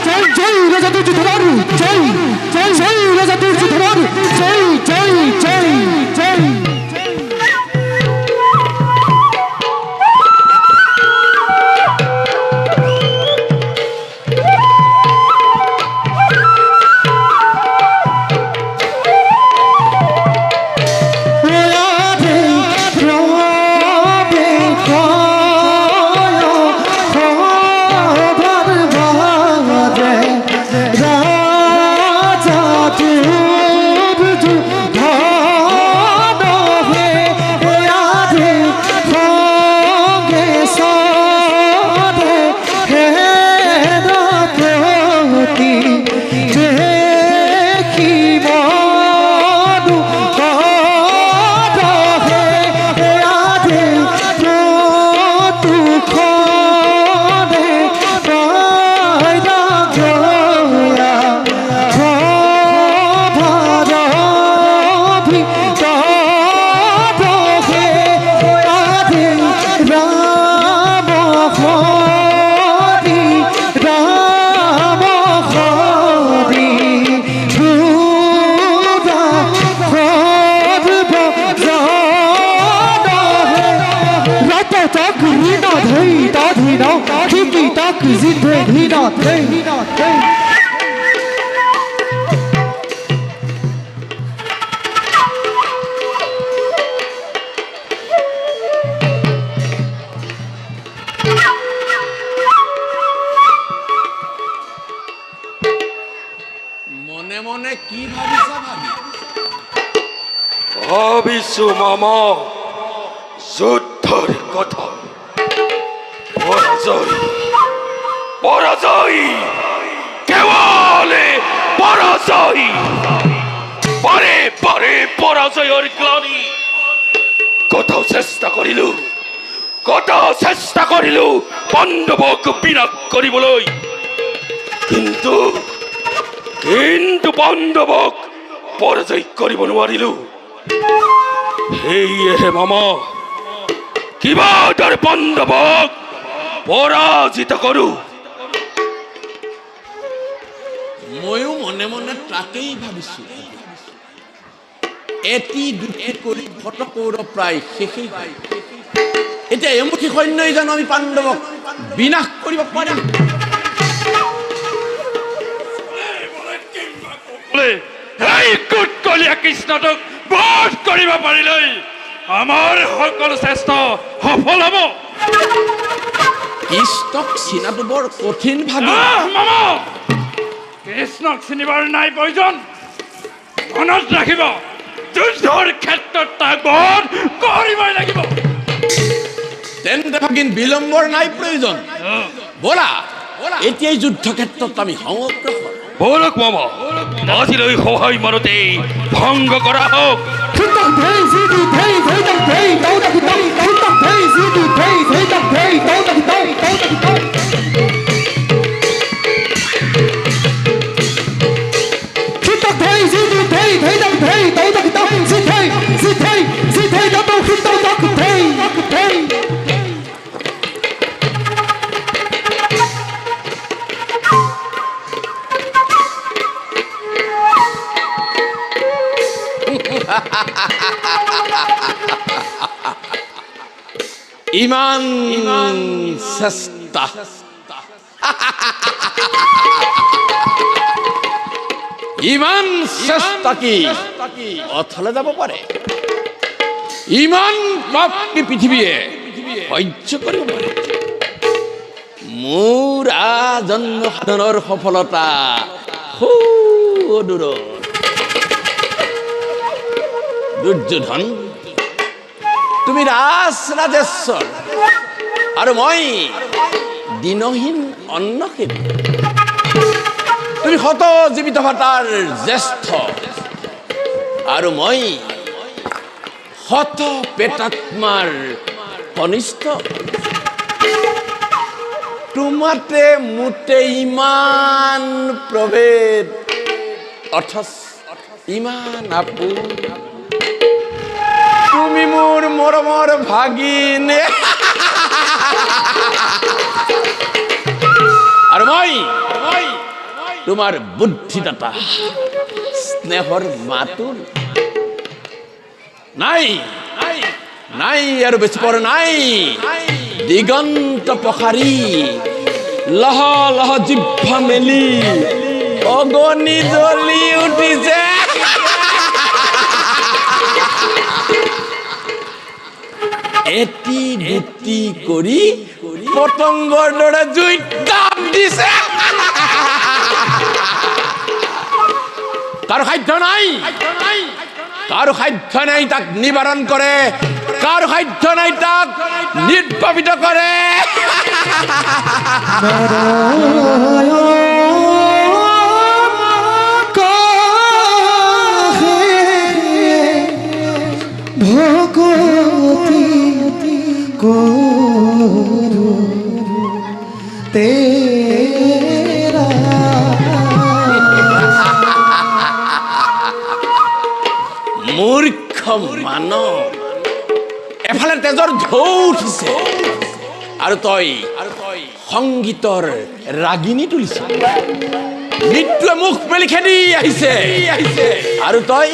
জয় জয় রাজা দুর্যোধন জয় জয় জয় রাজা দুর্যোধন জয় জয় জয় জয় মনে মনে কি ভাবিছা ভাবি ভাবিছো মামা যুদ্ধর কথা পরাজয় পরাজয় কেবলে পরাজয় পরে পরে পরাজয়ের গ্লানি কোথাও চেষ্টা করিলু পাণ্ডবক বিনাশ করিবলৈ কিন্তু কিন্তু পাণ্ডবক পরাজয় করিব নোৱাৰিলো সেয়ে মামা কিবা তাৰ পাণ্ডবক পৰাজিত কৰো ময়ো মনে মনে তাকেই ভাবিছো এটি দুটি কৰি ভটকৌৰ প্ৰায় শেষেই হয় এতিয়া এমুঠি সৈন্যই জানো আমি পাণ্ডবক বিনাশ কৰিব পাৰিম এই কুটকলীয়া কৃষ্ণটোক বধ কৰিব পাৰিলৈ আমাৰ সকলো চেষ্টা সফল হ'ব কৃষ্ণক চিনাটো বৰ কঠিন ভাবি মামা কৃষ্ণক চিনিবৰ নাই প্ৰয়োজন মনত ৰাখিব যুদ্ধৰ ক্ষেত্ৰত তাক বধ কৰিবই লাগিব তেন্তে ভাগিন বিলম্বৰ নাই প্ৰয়োজন বলা এতিয়াই যুদ্ধ ক্ষেত্ৰত আমি সংগ্ৰহ বলক মামা আজিলৈ সহায় মাৰোতেই ভংগ কৰা হোক ইমান চেষ্টা ইমান চেষ্টা কি অথলে যাব পাৰে ইমান পাপ কি পৃথিৱীয়ে সহ্য কৰিব পাৰে মোৰ আজন্ম সাধনৰ সফলতা সুদূৰ দুৰ্যোধন তুমি ৰাজেশ্বৰ আৰু মই দিনহীন অন্নহীন তুমি শত জীৱিত ভাতাৰ জ্যেষ্ঠ আৰু মই শত পেটাত্মাৰ কনিষ্ঠ তোমাতে মোতে ইমান প্ৰভেদ অথচ ইমান আপোন তুমি মোৰ মৰমৰ ভাগিনে আৰু মই তোমাৰ বুদ্ধিদাতা স্নেহৰ মাতুল নাই নাই আৰু বেছি পৰ নাই দিগন্ত পখাৰী লহ লহ জিভা মেলি অগনি জ্বলি উঠিছে এটি দুটি কৰি পতংগৰ দৰে জুইত দাম দিছে কাৰো সাধ্য নাই কাৰো সাধ্য নাই তাক নিবাৰণ কৰে কাৰো সাধ্য নাই তাক নিৰ্বাপিত কৰে ভগতি কৰু তেৰা মূৰ্খ মানৱ এফালে তেজৰ ঢৌ উঠিছে আৰু তই সংগীতৰ ৰাগিনী তুলিছ মৃত্যুৱে মুখ মেলি খেদি আহিছে আৰু তই